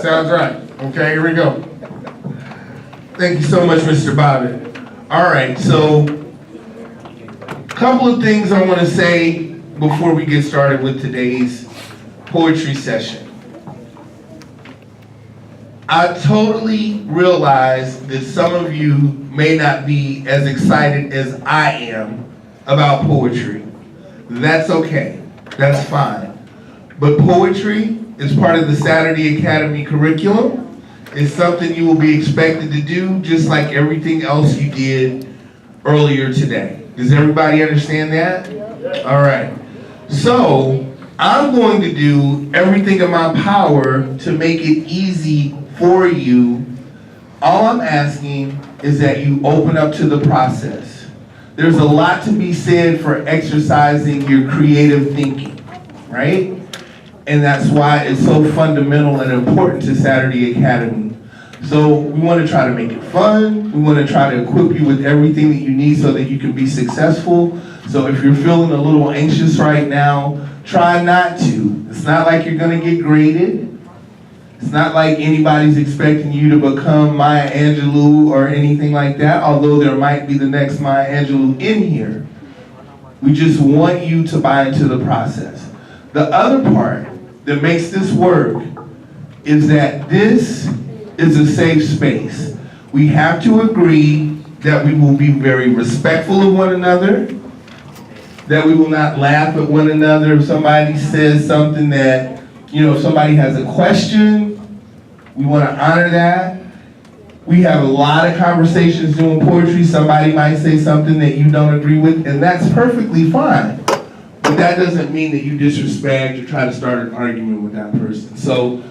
Sounds right. Okay, here we go. Thank you so much, Mr. Bobbitt. All right, so a couple of things I want to say before we get started with today's poetry session. I totally realize that some of you may not be as excited as I am about poetry. That's okay. That's fine. But poetry is part of the Saturday Academy curriculum. It's something you will be expected to do just like everything else you did earlier today. Does everybody understand that? All right. So I'm going to do everything in my power to make it easy for you. All I'm asking is that you open up to the process. There's a lot to be said for exercising your creative thinking, right? And that's why it's so fundamental and important to Saturday Academy. So we want to try to make it fun. We want to try to equip you with everything that you need so that you can be successful. So if you're feeling a little anxious right now, try not to. It's not like you're going to get graded. It's not like anybody's expecting you to become Maya Angelou or anything like that, although there might be the next Maya Angelou in here. We just want you to buy into the process. The other part that makes this work is that this is a safe space. We have to agree that we will be very respectful of one another, that we will not laugh at one another if somebody says something that, if somebody has a question, we want to honor that. We have a lot of conversations doing poetry. Somebody might say something that you don't agree with, and that's perfectly fine. But that doesn't mean that you disrespect or try to start an argument with that person. So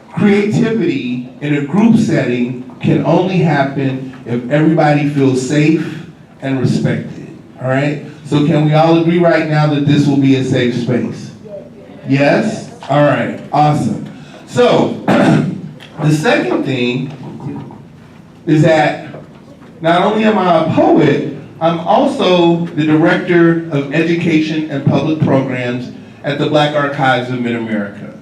creativity in a group setting can only happen if everybody feels safe and respected. All right? So can we all agree right now that this will be a safe space? Yes? All right. Awesome. So the second thing is that not only am I a poet, I'm also the Director of Education and Public Programs at the Black Archives of Mid-America.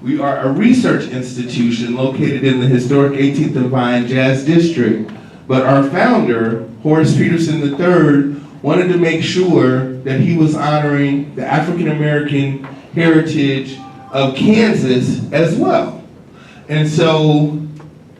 We are a research institution located in the historic 18th and Vine Jazz District, but our founder, Horace Peterson III, wanted to make sure that he was honoring the African American heritage of Kansas as well. And so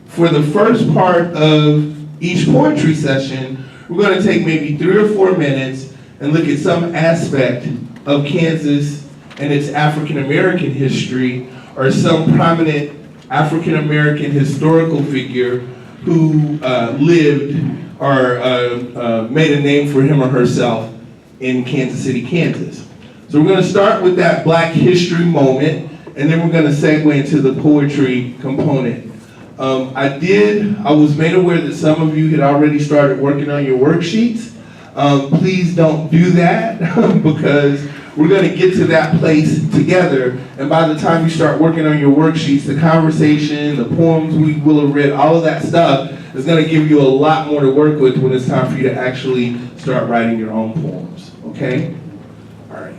for the first part of each poetry session, we're going to take maybe 3 or 4 minutes and look at some aspect of Kansas and its African American history, or some prominent African American historical figure who lived or made a name for him or herself in Kansas City, Kansas. So we're going to start with that Black history moment, and then we're going to segue into the poetry component. I was made aware that some of you had already started working on your worksheets. Please don't do that because we're going to get to that place together, and by the time you start working on your worksheets, the conversation, the poems we will have read, all of that stuff is going to give you a lot more to work with when it's time for you to actually start writing your own poems, okay? All right.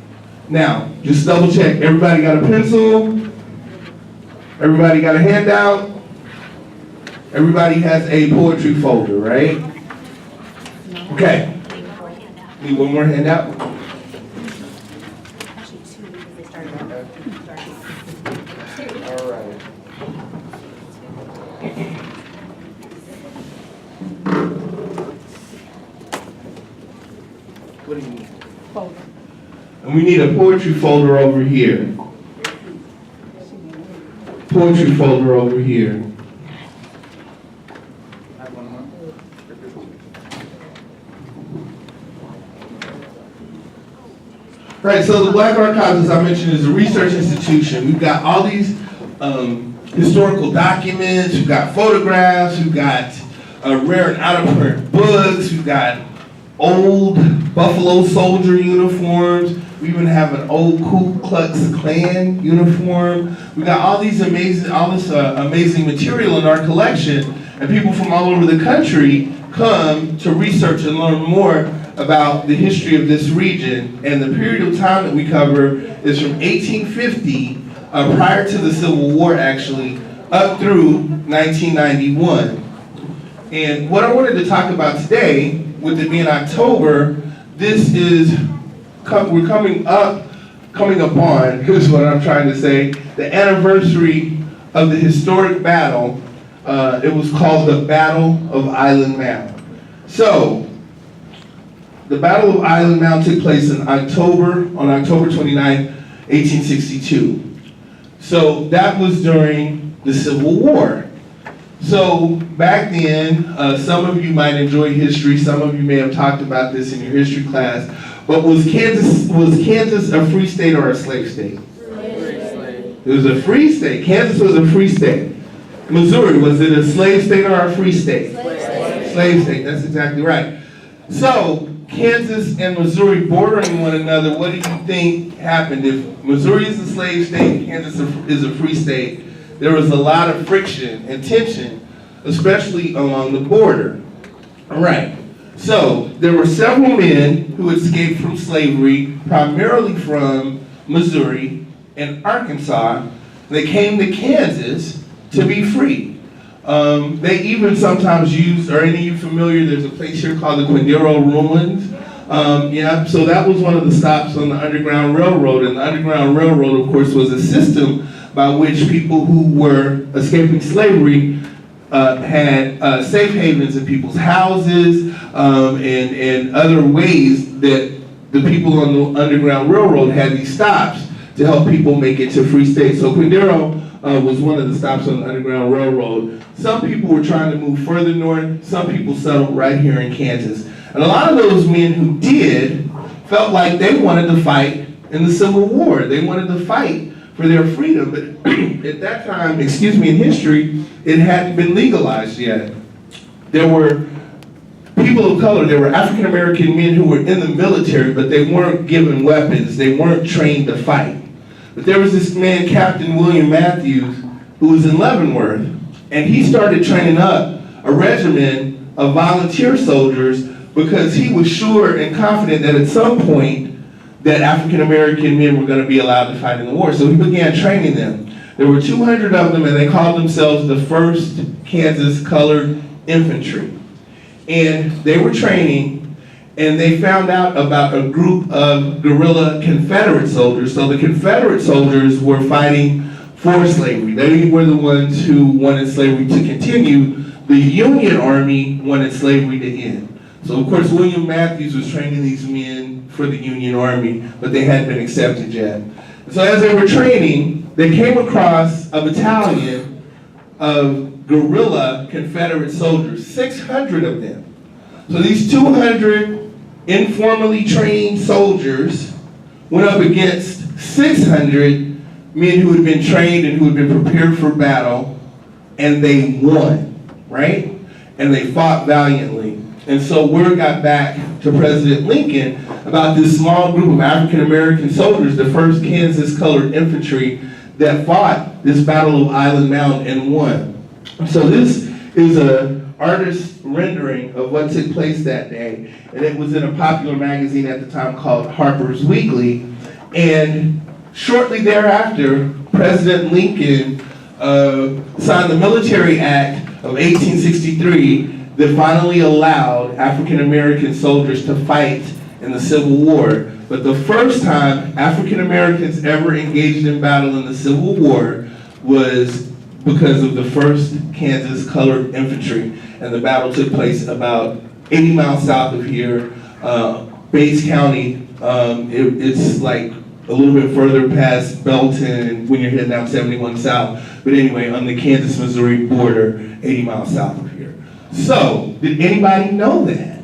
Now, just double check, everybody got a pencil? Everybody got a handout? Everybody has a poetry folder, right? Okay. Need one more handout? All right. What do you need? Folder. And we need a poetry folder over here. Poetry folder over here. Right, so the Black Archives, as I mentioned, is a research institution. We've got all these historical documents, we've got photographs, we've got rare and out-of-print books, we've got old Buffalo Soldier uniforms, we even have an old Ku Klux Klan uniform. We've got all this amazing material in our collection, and people from all over the country come to research and learn more about the history of this region. And the period of time that we cover is from 1850, prior to the Civil War actually, up through 1991. And what I wanted to talk about today, with it being October, this is, we're coming upon, here's what I'm trying to say, the anniversary of the historic battle. It was called the Battle of Island Mound. So, the Battle of Island Mound took place on October 29, 1862. So that was during the Civil War. So back then, some of you might enjoy history, some of you may have talked about this in your history class, but was Kansas a free state or a slave state? It was a free state. Kansas was a free state. Missouri, was it a slave state or a free state? Slave state, that's exactly right. So, Kansas and Missouri bordering one another, what do you think happened? If Missouri is a slave state, Kansas is a free state, there was a lot of friction and tension, especially along the border. All right, so there were several men who escaped from slavery, primarily from Missouri and Arkansas. They came to Kansas to be free. They even sometimes used, are any of you familiar, there's a place here called the Quindaro Ruins. Yeah, so that was one of the stops on the Underground Railroad, and the Underground Railroad, of course, was a system by which people who were escaping slavery had safe havens in people's houses, and other ways that the people on the Underground Railroad had these stops to help people make it to free states. So Quindaro was one of the stops on the Underground Railroad. Some people were trying to move further north, some people settled right here in Kansas. And a lot of those men who did felt like they wanted to fight in the Civil War. They wanted to fight for their freedom, but at that time, in history, it hadn't been legalized yet. There were people of color, there were African American men who were in the military, but they weren't given weapons, they weren't trained to fight. But there was this man, Captain William Matthews, who was in Leavenworth, and he started training up a regiment of volunteer soldiers because he was sure and confident that at some point that African American men were going to be allowed to fight in the war. So he began training them. There were 200 of them, and they called themselves the 1st Kansas Colored Infantry. And they were training, and they found out about a group of guerrilla Confederate soldiers. So the Confederate soldiers were fighting for slavery. They were the ones who wanted slavery to continue. The Union Army wanted slavery to end. So of course William Matthews was training these men for the Union Army, but they hadn't been accepted yet. So as they were training, they came across a battalion of guerrilla Confederate soldiers, 600 of them. So these 200 informally trained soldiers went up against 600 men who had been trained and who had been prepared for battle, and they won, right? And they fought valiantly. And so word got back to President Lincoln about this small group of African American soldiers, the 1st Kansas Colored Infantry, that fought this Battle of Island Mound and won. So this is an artist's rendering of what took place that day, and it was in a popular magazine at the time called Harper's Weekly. And shortly thereafter, President Lincoln signed the Military Act of 1863 that finally allowed African American soldiers to fight in the Civil War. But the first time African Americans ever engaged in battle in the Civil War was because of the 1st Kansas Colored Infantry. And the battle took place about 80 miles south of here, Bates County. It's like a little bit further past Belton when you're heading down 71 South. But anyway, on the Kansas-Missouri border, 80 miles south of here. So, did anybody know that?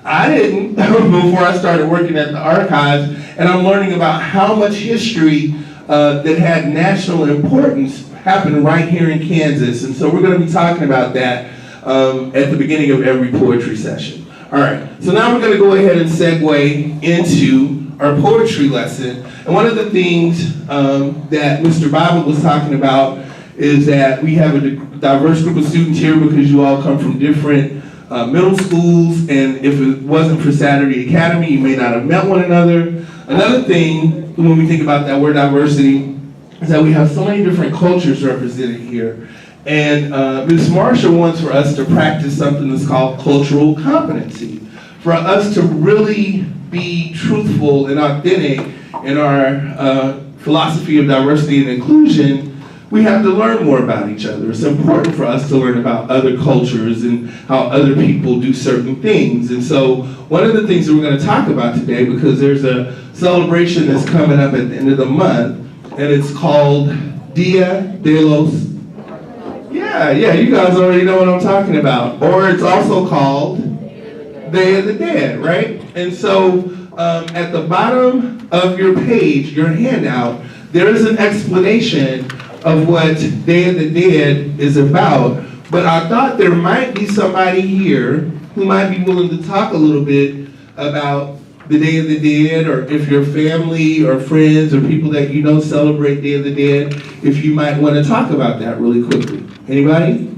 I didn't before I started working at the archives, and I'm learning about how much history that had national importance happened right here in Kansas. And so we're going to be talking about that at the beginning of every poetry session. All right, so now we're going to go ahead and segue into our poetry lesson. And one of the things that Mr. Bible was talking about is that we have a diverse group of students here because you all come from different middle schools, and if it wasn't for Saturday Academy, you may not have met one another. Another thing, when we think about that word diversity, is that we have so many different cultures represented here. And Ms. Marshall wants for us to practice something that's called cultural competency. For us to really be truthful and authentic in our philosophy of diversity and inclusion, we have to learn more about each other. It's important for us to learn about other cultures and how other people do certain things. And so one of the things that we're going to talk about today, because there's a celebration that's coming up at the end of the month, and it's called Dia de los... Yeah, you guys already know what I'm talking about. Or it's also called Day of the Dead, right? And so at the bottom of your page, your handout, there is an explanation of what Day of the Dead is about. But I thought there might be somebody here who might be willing to talk a little bit about the Day of the Dead, or if your family or friends or people that you know celebrate Day of the Dead, if you might want to talk about that really quickly. Anybody?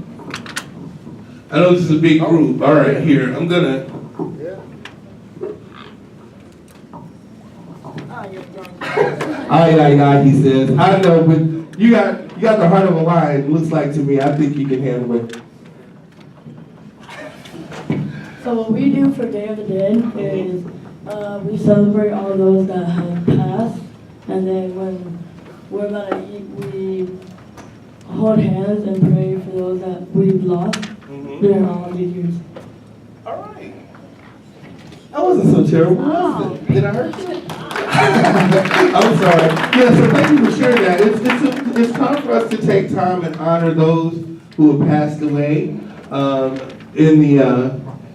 I know this is a big group. All right, here, I'm gonna... Aye, he says. I know, but you got the heart of a lion, looks like to me. I think you can handle it. So what we do for Day of the Dead is we celebrate all of those that have passed, and then when we're about to eat, we hold hands and pray for those that we've lost during all these years. All right. That wasn't so terrible, was it? Did I hurt you? I'm sorry. Yeah, so thank you for sharing that. It's time for us to take time and honor those who have passed away. In the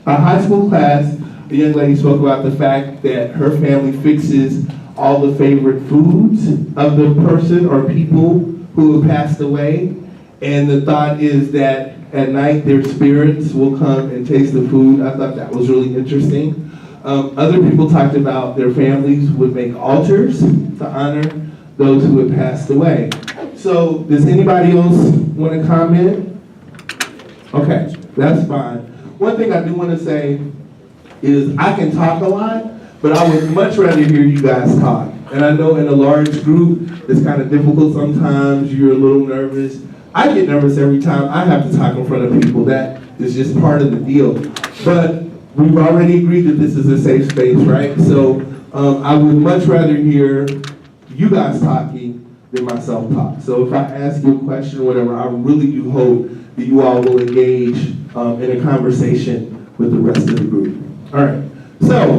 our high school class, the young lady spoke about the fact that her family fixes all the favorite foods of the person or people who have passed away. And the thought is that at night their spirits will come and taste the food. I thought that was really interesting. Other people talked about their families would make altars to honor those who had passed away. So does anybody else want to comment? Okay, that's fine. One thing I do want to say is I can talk a lot, but I would much rather hear you guys talk. And I know in a large group, it's kind of difficult sometimes. You're a little nervous. I get nervous every time I have to talk in front of people. That is just part of the deal. But we've already agreed that this is a safe space, right? So I would much rather hear you guys talking than myself talk. So if I ask you a question or whatever, I really do hope that you all will engage in a conversation with the rest of the group. All right. So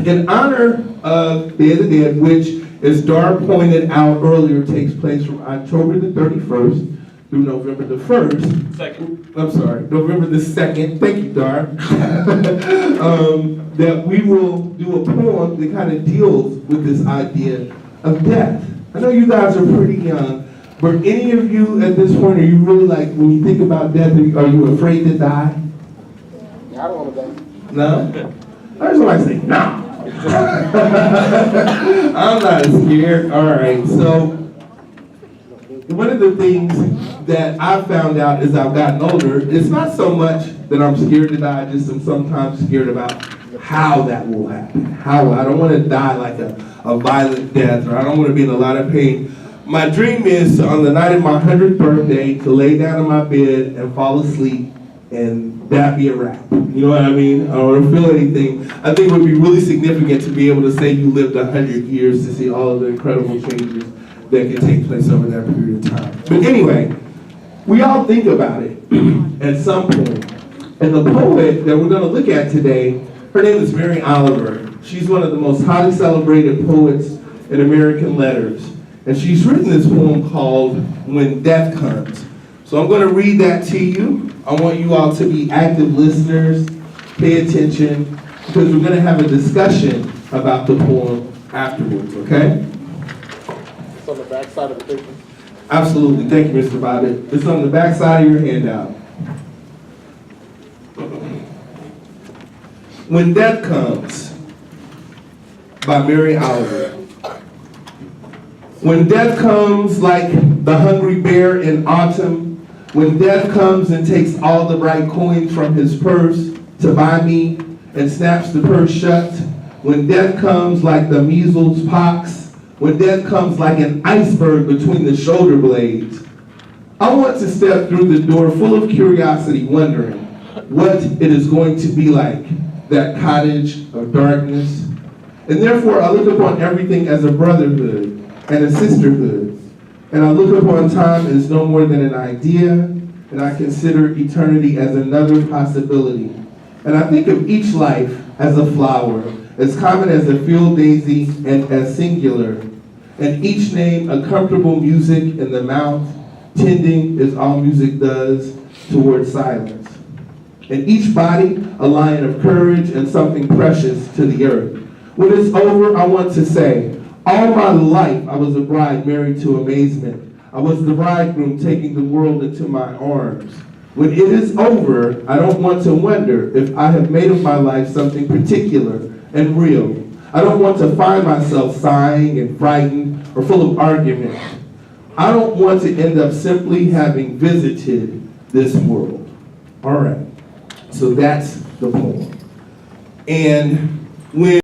in honor of Day of the Dead, which, as Dar pointed out earlier, takes place from October the 31st through November the 1st. November the 2nd. Thank you, Dar. That we will do a poem that kind of deals with this idea of death. I know you guys are pretty young, but any of you at this point, are you really like, when you think about death, are you afraid to die? I don't want to die. No? I just want to say, no. I'm not scared. All right, so one of the things that I've found out as I've gotten older, it's not so much that I'm scared to die, just I'm sometimes scared about how that will happen. How I don't want to die like a violent death, or I don't want to be in a lot of pain. My dream is on the night of my 100th birthday to lay down in my bed and fall asleep, and that be a wrap. You know what I mean? I don't want to feel anything. I think it would be really significant to be able to say you lived 100 years to see all of the incredible changes that can take place over that period of time. But anyway, we all think about it at some point. And the poet that we're going to look at today, her name is Mary Oliver. She's one of the most highly celebrated poets in American letters. And she's written this poem called When Death Comes. So I'm going to read that to you. I want you all to be active listeners, pay attention, because we're going to have a discussion about the poem afterwards, okay? It's on the back side of the paper. Absolutely. Thank you, Mr. Bobbitt. It's on the back side of your handout. When Death Comes, by Mary Oliver. When death comes like the hungry bear in autumn, when death comes and takes all the bright coins from his purse to buy me and snaps the purse shut, when death comes like the measles, pox, when death comes like an iceberg between the shoulder blades. I want to step through the door full of curiosity, wondering what it is going to be like, that cottage of darkness. And therefore, I look upon everything as a brotherhood and a sisterhood. And I look upon time as no more than an idea, and I consider eternity as another possibility. And I think of each life as a flower, as common as a field daisy and as singular. And each name a comfortable music in the mouth, tending as all music does toward silence. And each body a lion of courage and something precious to the earth. When it's over, I want to say, all my life I was a bride married to amazement. I was the bridegroom taking the world into my arms. When it is over, I don't want to wonder if I have made of my life something particular and real. I don't want to find myself sighing and frightened or full of argument. I don't want to end up simply having visited this world. All right, so that's the poem. And when